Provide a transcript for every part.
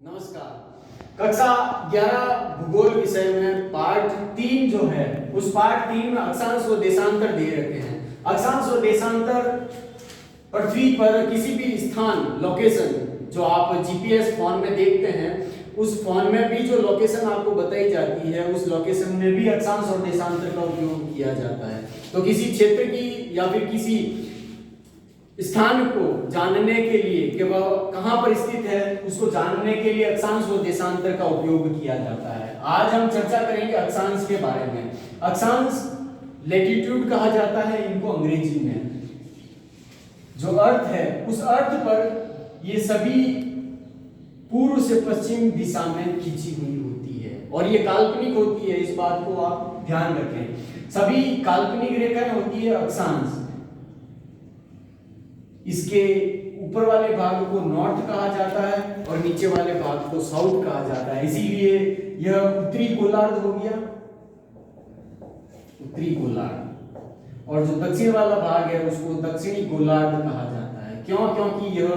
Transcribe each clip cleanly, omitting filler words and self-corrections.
नमस्कार। कक्षा 11 भूगोल विषय में पार्ट 3 जो है उस पार्ट 3 में अक्षांश व देशांतर दे रखे हैं। अक्षांश व देशांतर पृथ्वी पर किसी भी स्थान लोकेशन जो आप जीपीएस फोन में देखते हैं उस फोन में भी जो लोकेशन आपको बताई जाती है उस लोकेशन में भी अक्षांश और देशांतर का उपयोग किया जाता है। तो किसी क्षेत्र की या फिर किसी स्थान को जानने के लिए कि वह कहां पर स्थित है उसको जानने के लिए अक्षांश व देशांतर का उपयोग किया जाता है। आज हम चर्चा करेंगे अक्षांश के बारे में। अक्षांश लैटिट्यूड कहा जाता है इनको अंग्रेजी में। जो अर्थ है उस अर्थ पर ये सभी पूर्व से पश्चिम दिशा में खींची हुई होती है और ये काल्पनिक होती है, इस बात को आप ध्यान रखें। सभी काल्पनिक रेखाएं होती है अक्षांश। इसके ऊपर वाले भाग को नॉर्थ कहा जाता है और नीचे वाले भाग को साउथ कहा जाता है, इसीलिए यह उत्तरी गोलार्ध हो गया, उत्तरी गोलार्ध। और जो दक्षिण वाला भाग है उसको दक्षिणी गोलार्ध कहा जाता है। क्यों? क्योंकि यह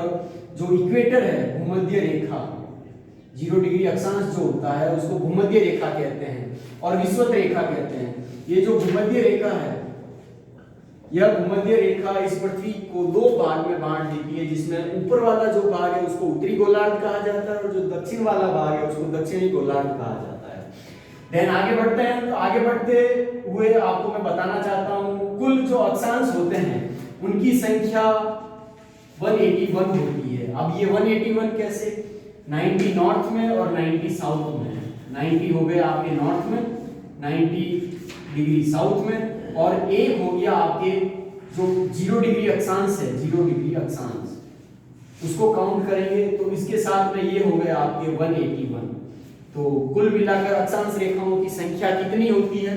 जो इक्वेटर है भूमध्य रेखा 0 डिग्री अक्षांश जो होता है उसको भूमध्य रेखा कहते हैं और विषुवत रेखा कहते हैं। ये जो भूमध्य रेखा है यह भूमध्य रेखा इस पृथ्वी को 2 भाग में बांट देती है, जिसमें ऊपर वाला जो भाग है उसको उत्तरी गोलार्ध कहा जाता है और जो दक्षिण वाला भाग है उसको दक्षिणी गोलार्ध कहा जाता है। देन आगे बढ़ते हैं। तो आगे बढ़ते हुए आपको मैं बताना चाहता हूं कुल जो अक्षांश होते हैं उनकी संख्या 181 होती है। अब ये 181 कैसे? 90 नॉर्थ में और 90 साउथ में। 90 हो गए आपके नॉर्थ में, 90 डिग्री साउथ में और एक हो गया आपके जो 0 डिग्री अक्षांश है, 0 डिग्री अक्षांश उसको काउंट करेंगे तो इसके साथ में ये हो गए आपके 181। तो कुल मिलाकर अक्षांश रेखाओं की संख्या कितनी होती है?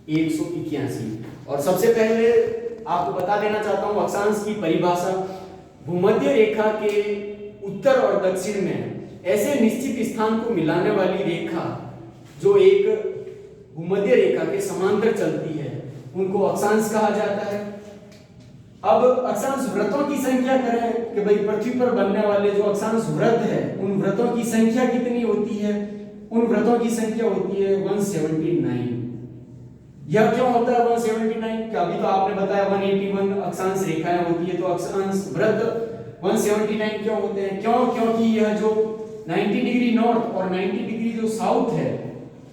181। और सबसे पहले आपको बता देना चाहता हूं अक्षांश की परिभाषा। भूमध्य रेखा के उत्तर और दक्षिण में ऐसे निश्चित स्थान को मिलाने वाली रेखा जो एक भूमध्य रेखा के समांतर चलती है उनको अक्षांश कहा जाता है। अब अक्षांश वृत्तों की संख्या करें कि भाई पृथ्वी पर बनने वाले जो अक्षांश वृत्त है उन वृत्तों की संख्या कितनी होती है? उन वृत्तों की संख्या होती है 179। यह क्यों होता है 179? कि अभी तो आपने बताया 181 अक्षांश रेखाएं होती है, तो अक्षांश वृत्त 179 क्यों होते हैं? क्यों? क्योंकि यह जो 90 डिग्री नॉर्थ और 90 डिग्री जो साउथ है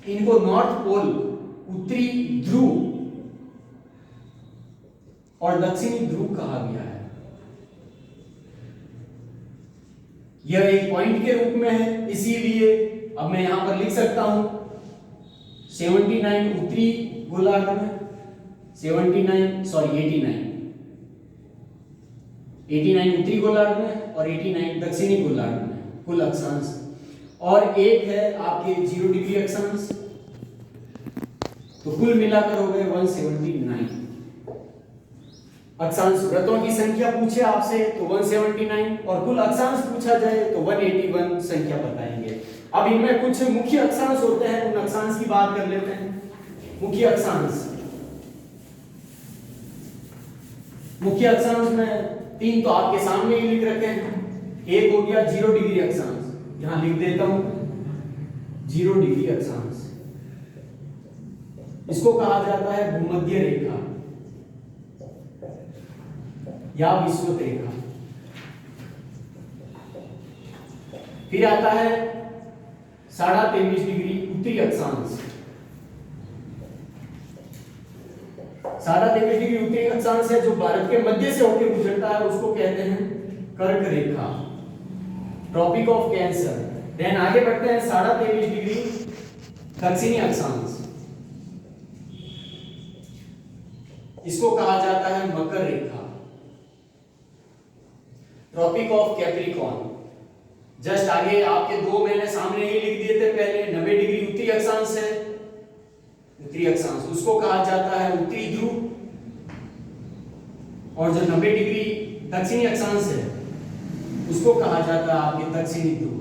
इनको नॉर्थ पोल उत्तरी ध्रुव और दक्षिणी ध्रुव कहा गया है। यह एक पॉइंट के रूप में है, इसीलिए अब मैं यहां पर लिख सकता हूं 79 उत्तरी गोलार्ध में, 89 उत्तरी गोलार्ध में और 89 दक्षिणी गोलार्ध में कुल अक्षांश। और एक है आपके 0 डिग्री अक्षांश, तो कुल मिलाकर हो गए 179 अक्षांश। वृत्तों की संख्या पूछे आपसे तो 179 और कुल अक्षांश पूछा जाए तो 181 संख्या बताएंगे। अब इनमें कुछ मुख्य अक्षांश होते हैं, उन अक्षांश की बात कर लेते हैं। मुख्य अक्षांश, मुख्य अक्षांश में 3 तो आपके सामने ही लिख रखे हैं। एक हो गया 0 डिग्री अक्षांश, यहां लिख देता हूं 0 डिग्री अक्षांश। इसको कहा जाता है भूमध्य रेखा या विषुवत रेखा। फिर आता है 23.5 डिग्री उत्तरी अक्षांश। 23.5 डिग्री उत्तरी अक्षांश है जो भारत के मध्य से होकर गुजरता है, उसको कहते हैं कर्क रेखा, ट्रॉपिक ऑफ कैंसर। देन आगे बढ़ते हैं 23.5 डिग्री दक्षिणी अक्षांश, इसको कहा जाता है मकर रेखा, ट्रॉपिक ऑफ कैप्रिकॉर्न। जस्ट आगे आपके 2 मैंने सामने ही लिख दिए थे पहले। 90 डिग्री उत्तरी अक्षांश है, उत्तरी अक्षांश उसको कहा जाता है उत्तरी ध्रुव और जो 90 डिग्री दक्षिणी अक्षांश है उसको कहा जाता है आपके दक्षिणी ध्रुव।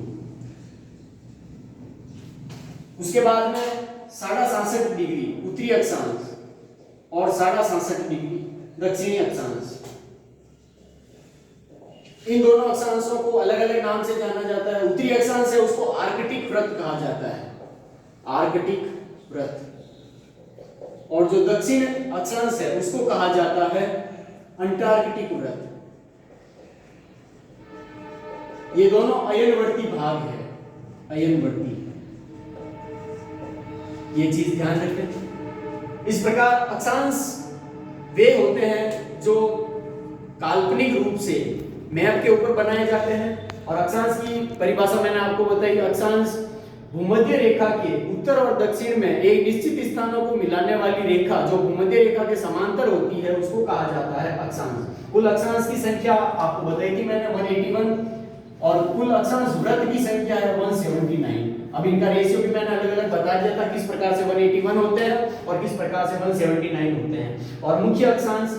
उसके बाद में 66.5 डिग्री उत्तरी अक्षांश और 66.5 डिग्री दक्षिणी अक्षांश। इन दोनों अक्षांशों को अलग अलग नाम से जाना जाता है। उत्तरी अक्षांश है उसको आर्कटिक व्रत कहा जाता है, आर्कटिक व्रत, और जो दक्षिण अक्षांश है उसको कहा जाता है अंटार्कटिक व्रत। ये दोनों अयनवर्ती भाग है, अयनवर्ती, ये चीज ध्यान रखें। इस प्रकार अक्षांश वे होते हैं जो काल्पनिक रूप से मैप के ऊपर बनाए जाते हैं, और अक्षांश की परिभाषा मैंने आपको बताई। अक्षांश भूमध्य रेखा के उत्तर और दक्षिण में एक निश्चित स्थानों को मिलाने वाली रेखा जो भूमध्य रेखा के समांतर होती है उसको कहा जाता है अक्षांश। कुल अक्षांश की संख्या आपको बताई थी मैंने 181, और कुल अक्षांश व्रत की संख्या है 179। अब इनका रेशियो भी मैंने अलग अलग बता दिया था, किस प्रकार से 181 होते हैं और किस प्रकार से 179 होते हैं, और मुख्य अक्षांश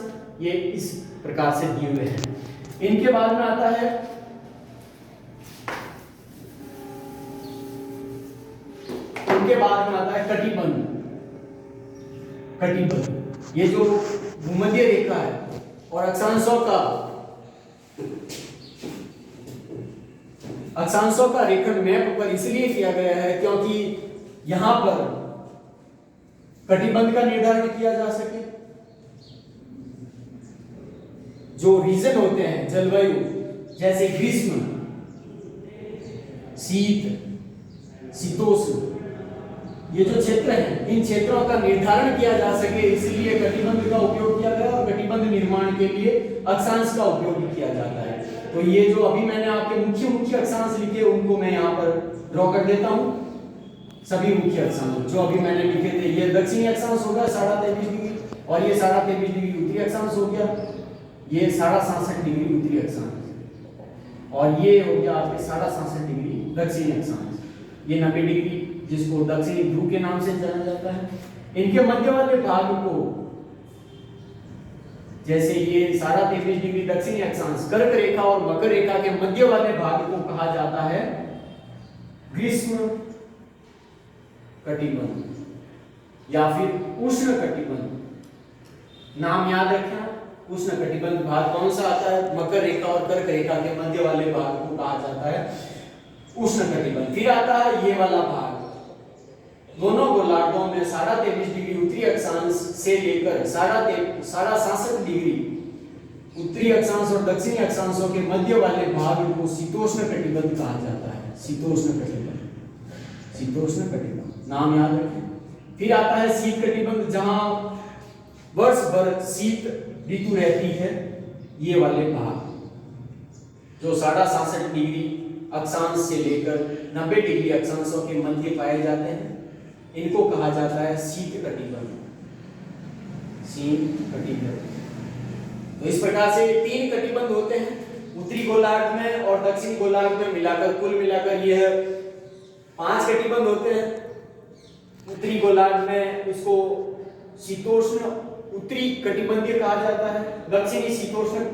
ये इस प्रकार से दिए हुए हैं। इनके बाद में आता है कटिबंध। कटिबंध ये जो भूमध्य रेखा है और अक्षांशों का रेखन मैप पर इसलिए किया गया है क्योंकि यहां पर कटिबंध का निर्धारण किया जा सके। जो रीजन होते हैं जलवायु, जैसे ग्रीष्म, शीत, शीतोष्ण, ये जो क्षेत्र हैं इन क्षेत्रों का निर्धारण किया जा सके, इसलिए कटिबंध का उपयोग किया गया, और कटिबंध निर्माण के लिए अक्षांश का उपयोग किया जाता है। तो ये जो अभी मैंने आपके मुख्य अक्षांश लिखे उनको मैं यहाँ पर ड्रॉ कर देता हूँ। सभी मुख्य अक्षांश जो अभी मैंने लिखे थे, ये दक्षिणी अक्षांश होगा 23.5 डिग्री, और ये 23.5 डिग्री उत्तरी अक्षांश हो गया, ये 66.5 डिग्री उत्तरी अक्षांश, और ये हो गया आपके 66.5 डिग्री दक्षिणी अक्षांश, ये 90 डिग्री जिसको दक्षिणी ध्रुव के नाम से जाना जाता है। इनके मध्य वाले भाग को, जैसे ये 23.5 डिग्री दक्षिणी अक्षांश, कर्क रेखा और मकर रेखा के मध्य वाले भाग को कहा जाता है ग्रीष्म कटिबंध या फिर उष्ण कटिबंध। नाम याद रखना, उष्ण कटिबंध भाग कौन सा आता है? मकर रेखा और कर्क रेखा के मध्य वाले भाग को कहा जाता है उष्ण कटिबंध। फिर आता है ये वाला भाग, दोनों गोलार्धों में 23.5 डिग्री उत्तरी अक्षांश से लेकर 66.5 डिग्री उत्तरी अक्षांश और दक्षिणी अक्षांशों के मध्य वाले भाग को शीतोष्ण कटिबंध कहा जाता है। शीतोष्ण कटिबंध, शीतोष्ण कटिबंध नाम याद रखें। फिर आता है शीत कटिबंध, जहां वर्ष भर शीत ऋतु रहती है। ये वाले भाग जो 66.5 डिग्री अक्षांश से लेकर 90 डिग्री अक्षांशों के मध्य पाए जाते हैं, इनको कहा जाता है शीत कटिबंध, शीत कटिबंध। तो इस प्रकार से 3 कटिबंध होते हैं उत्तरी गोलार्ध में और दक्षिणी गोलार्ध में मिलाकर, कुल मिलाकर यह 5 कटिबंध होते हैं। उत्तरी गोलार्ध में इसको शीतोष्ण उत्तरी कटिबंधीय कहा जाता है, दक्षिणी शीतोष्ण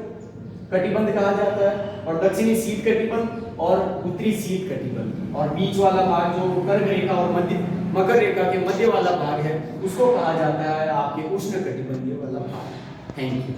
कटिबंध कहा जाता है, और दक्षिणी शीत कटिबंध और उत्तरी शीत कटिबंध, और बीच वाला भाग जो कर्क रेखा और मकर रेखा के मध्य वाला भाग है उसको कहा जाता है आपके उष्ण कटिबंधीय वाला भाग। Thank you.